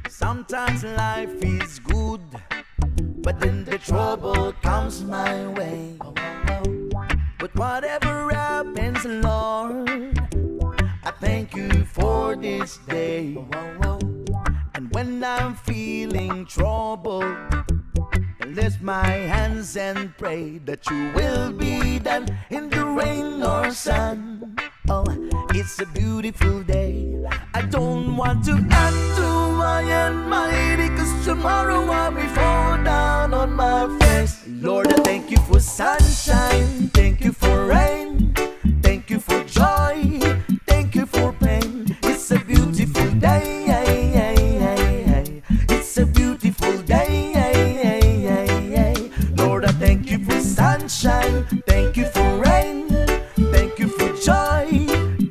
Sometimes life is good, but then the trouble comes my way. But whatever happens, Lord, I thank you for this day. And when I'm feeling troubled, I lift my hands and pray that you will be done in the rain or sun. Oh, it's a beautiful day. I don't want to add to my anxiety, 'cause tomorrow I'll be fall down on my face. Lord, I thank you for sunshine, thank you for rain, thank you for joy, thank you for pain. It's a beautiful day. It's a beautiful day. Lord, I thank you for sunshine, thank you for rain, thank you for joy,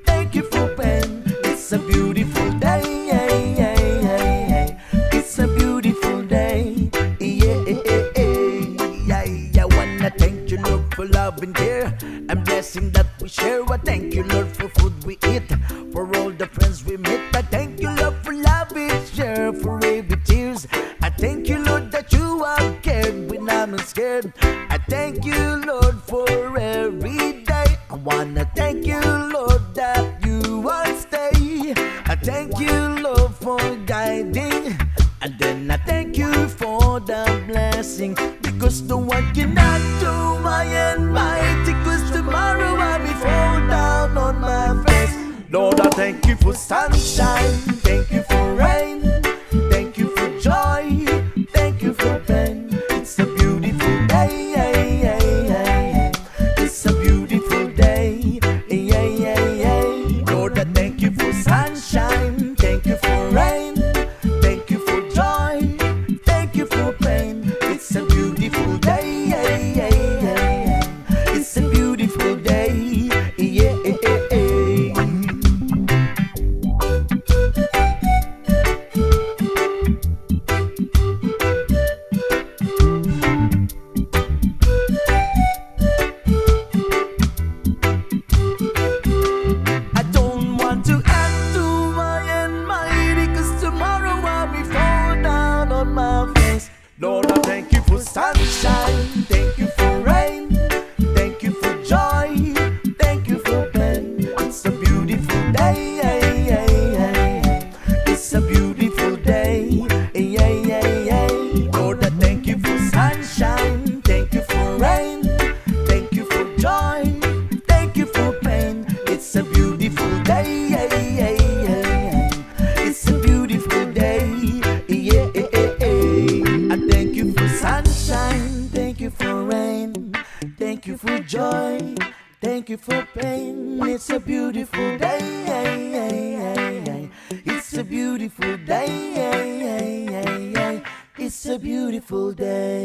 thank you for pain. It's a beautiful day. It's a beautiful day. I wanna thank you, Lord, for love and care and blessing that we share. I thank you, Lord, for food we eat, for all the friends we meet. I thank you, Lord, for love we share, for every tears. I thank you, Lord, that you have cared when I'm not scared. I thank you, Lord, for every day. I wanna thank you, Lord, that you won't stay. I thank you, Lord, for guiding. And then I thank you for the blessing, because no one cannot do my almighty, 'cause tomorrow I'll be fall down on my face. Lord, I thank you for sunshine, thank you for rain, thank you for joy, thank you for pain. It's a beautiful day. It's a beautiful day. Lord, I thank you for sunshine, thank you for rain, thank you for joy, thank you for pain. It's a beautiful day. It's a beautiful day. I don't want to add to my anxiety, 'cause tomorrow I'll be fall down on my face. Lord, I thank you for sunshine, thank you for rain, thank you for joy, thank you for pain. It's a beautiful day. It's a beautiful day. Lord, I thank you for sunshine, thank you for rain, thank you for joy, thank you for pain. It's a beautiful day. It's a beautiful day. I thank you for sunshine, thank you for rain, thank you for joy, thank you for pain. It's a beautiful day. It's a beautiful day. It's a beautiful day.